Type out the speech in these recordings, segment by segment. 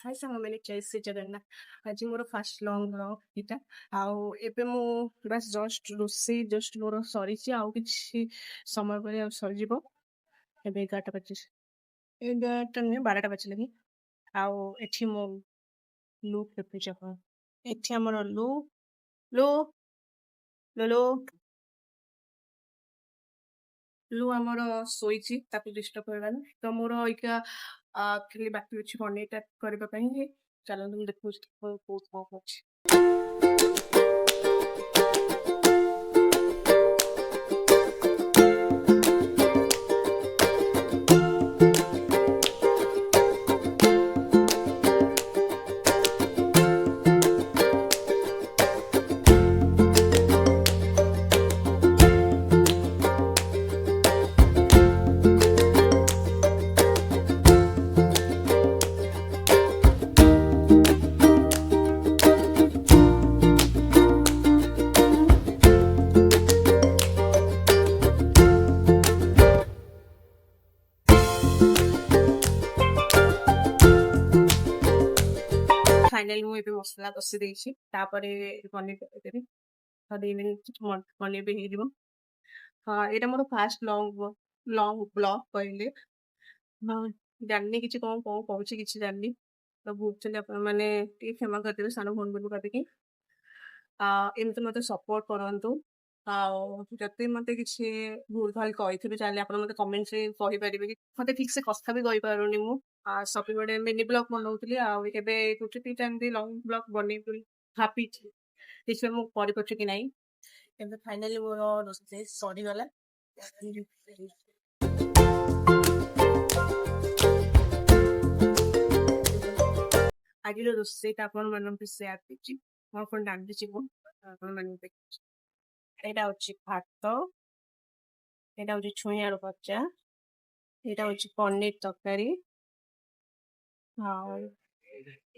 High ସାଙ୍ଗମାନେ ଜୟ ଶ୍ରୀ ଜଗନ୍ନାଥ। ଆଜି ମୋର ଫାଷ୍ଟ ଲଙ୍ଗ ବ୍ଲଗ୍ ଏଇଟା। ଆଉ ଏବେ ମୁଁ ବାସ୍ ଜଷ୍ଟ ରୋଷେଇ ମୋର ସରିଛି, ଆଉ କିଛି ସମୟ ପରେ ଆଉ ସରିଯିବ। ଏବେ 11ଟା ବାଜିଛି, 11ଟା ନୁହେଁ 12ଟା ବାଜିଲାଣି। ଆଉ ଏଠି ମୋ ଲୁକ୍ ଦେଖୁଛି ଆପଣ, ଏଠି ଆମର ଲୁ ଆମର ଶୋଇଛି, ତାକୁ ଡିଷ୍ଟର୍ବ କରିବାନି। ତ ମୋର ଏଇକା ଖାଲି ବାକି ଅଛି ପନିରଟା କରିବା ପାଇଁ। ଚାଲନ୍ତୁ ମୁଁ ଦେଖୁଛି କଣ ଅଛି। फाइनाली ମୁଁ ଏବେ ମସଲା କଷି ଦେଇଛି, ତାପରେ ପନିର ପକେଇଦେବି। 2 ମିନିଟ୍ ପନିର ବି ହେଇଯିବ। ଏଇଟା ମୋର ଫାଷ୍ଟ ଲଙ୍ଗ ବ୍ଲଗ କହିଲେ। ଜାଣିନି କିଛି କଣ କହୁଛି, କିଛି ଜାଣିନି। ତ ବୁଝୁଛନ୍ତି ଆପଣମାନେ ଟିକେ କ୍ଷମା କରିଦେବେ ସାନ ଭଉଣୀ ବୋଲି ଭାବିକି। ଏମିତି ମତେ ସପୋର୍ଟ କରନ୍ତୁ। ଆଉ ଯଦି ମତେ କିଛି ଭୁଲ ଭାଲ କହିଥିବି ତାହେଲେ ଆପଣ ମତେ କମେଣ୍ଟରେ କହିପାରିବେ। କି ମତେ ଠିକ ସେ କଥା ବି କହିପାରୁନି ମୁଁ। ସବୁବେଳେ ମିନି ବ୍ଲଗ ବନଉଥିଲି, ଆଉ ଏବେ ଗୋଟେ ଦିଟା ଏମିତି ଲଙ୍ଗ ବ୍ଲଗ ବନେଇବି ବୋଲି ଭାବିଛି। ଦେଖିବା ମୁଁ କରିପାରୁଛି କି ନାହିଁ। ଏବେ ଫାଇନାଲି ମୋର ରୋଷେଇ ସରିଗଲା। ଆଜିର ରୋଷେଇଟା ଆପଣମାନଙ୍କୁ ସେୟାର କରୁଛି। ମୁଁ କଣ ରାନ୍ଧିଛି ମୁଁ ଆପଣମାନଙ୍କୁ ଦେଖୁଛି। ଏଇଟା ହଉଛି ଭାତ, ଏଇଟା ହଉଛି ଛୁଇଁ ଆଳୁ ଭଜା, ଏଇଟା ହଉଛି ପନିର ତରକାରୀ, ଆଉ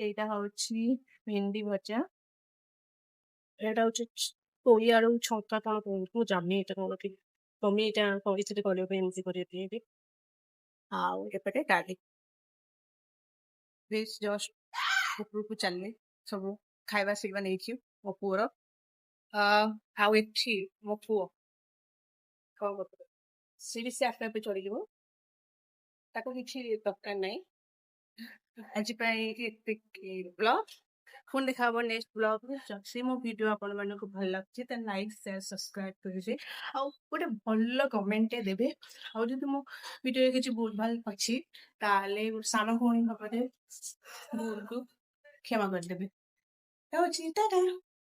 ଏଇଟା ହଉଛି ଭେଣ୍ଡି ଭଜା, ଏଇଟା ହଉଛି ପୋଇ ଆଳୁ ଛଙ୍କା କଣ କୁହନ୍ତି ମୁଁ ଜାଣିନି ଏଇଟା କଣ କି। ତମେ ଏଇଟା କହିଥିଲି କରିବା ପାଇଁ, ଏମିତି କରିବା ପାଇଁ। ଆଉ ଏପଟେ ଡାଲି। ପ୍ଲିଜ ଜଷ୍ଟ ଉପରକୁ ଚାଲିଲେ ସବୁ ଖାଇବା ଶିଖିବା ନେଇଛି ମୋ ପୁଅର। ଆଉ ଏଠି ମୋ ପୁଅ କଣ କରୁଥିବ, ସିଡି ସେ ଆପେ ଆପେ ଚଢିଯିବ, ତାକୁ କିଛି ଦରକାର ନାହିଁ। ଆଜି ପାଇଁ ଏତିକି ବ୍ଲଗ। ପୁଣି ଦେଖା ହବ ନେକ୍ସଟ ବ୍ଲଗରେ। ଯଦି ମୋ ଭିଡ଼ିଓ ଆପଣମାନଙ୍କୁ ଭଲ ଲାଗୁଛି ତାହେଲେ ଲାଇକ୍ ସେୟାର ସବସ୍କ୍ରାଇବ କରିବେ, ଆଉ ଗୋଟେ ଭଲ କମେଣ୍ଟଟେ ଦେବେ। ଆଉ ଯଦି ମୋ ଭିଡ଼ିଓରେ କିଛି ଭୁଲ ଭାଲ ଅଛି ତାହେଲେ ସାନ ଭଉଣୀ ଭାବରେ ଭୁଲକୁ କ୍ଷମା କରିଦେବେ। ରହୁଛି, ଟାଟା।